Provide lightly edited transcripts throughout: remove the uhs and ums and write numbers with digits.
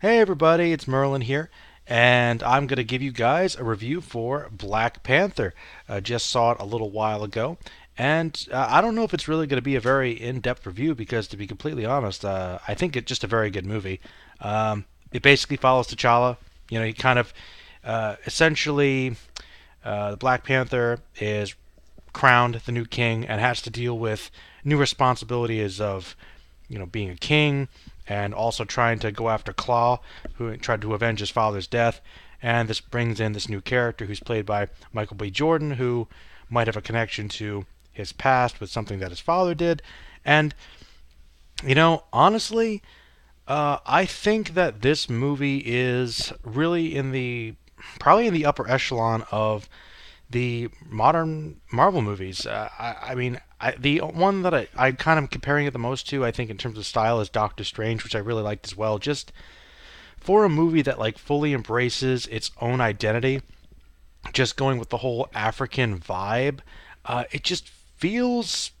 Hey everybody, it's Merlin here, and I'm going to give you guys a review for Black Panther. Just saw it a little while ago, and I don't know if it's really going to be a very in-depth review because, to be completely honest, I think it's just a very good movie. It basically follows T'Challa. He kind of essentially the Black Panther is crowned the new king and has to deal with new responsibilities of being a king and also trying to go after Claw, who tried to avenge his father's death. And this brings in this new character who's played by Michael B. Jordan, who might have a connection to his past with something that his father did. And, honestly, I think that this movie is really probably in the upper echelon of the modern Marvel movies. The one that I kind of comparing it the most to, I think, in terms of style, is Doctor Strange, which I really liked as well. Just for a movie that like fully embraces its own identity, just going with the whole African vibe, it just feels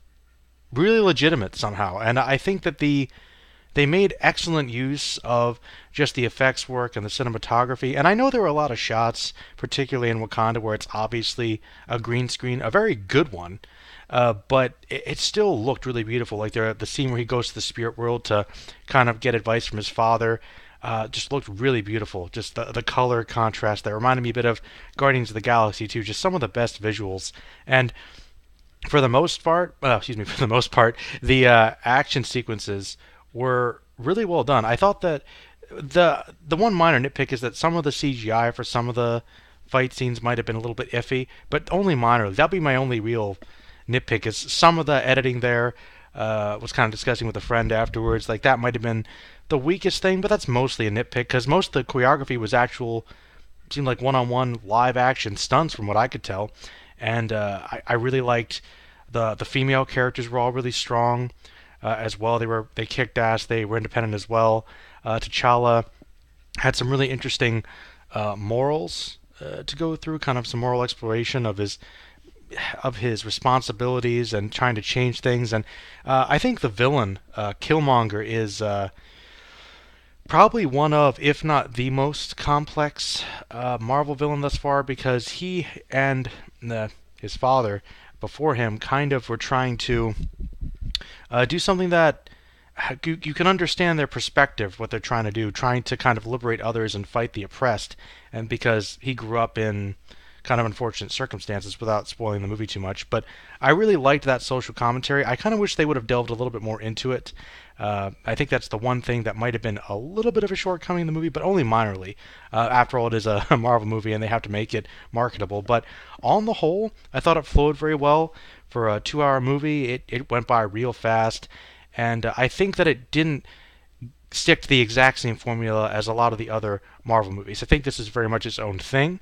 really legitimate somehow. And I think that they made excellent use of just the effects work and the cinematography. And I know there were a lot of shots, particularly in Wakanda, where it's obviously a green screen, a very good one. But it still looked really beautiful. Like the scene where he goes to the spirit world to kind of get advice from his father, just looked really beautiful. Just the color contrast that reminded me a bit of Guardians of the Galaxy too. Just some of the best visuals. And for the most part, the action sequences were really well done. I thought that the one minor nitpick is that some of the CGI for some of the fight scenes might have been a little bit iffy, but only minorly. That'd be my only real nitpick. Is some of the editing there was kind of discussing with a friend afterwards. Like that might have been the weakest thing, but that's mostly a nitpick because most of the choreography was actual seemed like one-on-one live action stunts from what I could tell, and I really liked the female characters were all really strong as well. They kicked ass. They were independent as well. T'Challa had some really interesting morals to go through, kind of some moral exploration of his responsibilities and trying to change things. And I think the villain, Killmonger, is probably one of, if not the most complex Marvel villain thus far, because he and his father before him kind of were trying to do something that you can understand their perspective, what they're trying to do, trying to kind of liberate others and fight the oppressed. And because he grew up in kind of unfortunate circumstances, without spoiling the movie too much, but I really liked that social commentary. I kind of wish they would have delved a little bit more into it. I think that's the one thing that might have been a little bit of a shortcoming in the movie, but only minorly. After all, it is a Marvel movie and they have to make it marketable. But on the whole, I thought it flowed very well. For a 2 hour movie, it went by real fast. And I think that it didn't stick to the exact same formula as a lot of the other Marvel movies. I think this is very much its own thing.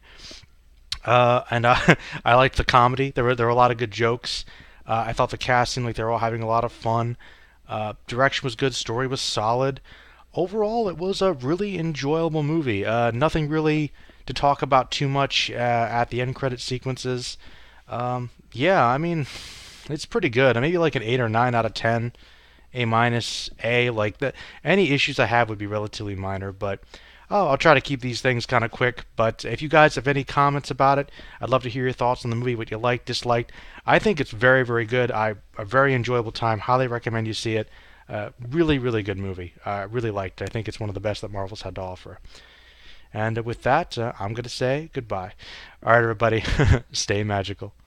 And I liked the comedy. There were a lot of good jokes. I thought the cast seemed like they were all having a lot of fun. Direction was good. Story was solid. Overall, it was a really enjoyable movie. Nothing really to talk about too much at the end credit sequences. Yeah, I mean, it's pretty good. Maybe like an 8 or 9 out of 10, A minus, A. Like that, any issues I have would be relatively minor, but I'll try to keep these things kind of quick. But if you guys have any comments about it, I'd love to hear your thoughts on the movie, what you liked, disliked. I think it's very, very good. A very enjoyable time. Highly recommend you see it. Really, really good movie. I really liked it. I think it's one of the best that Marvel's had to offer. And with that, I'm going to say goodbye. All right, everybody, stay magical.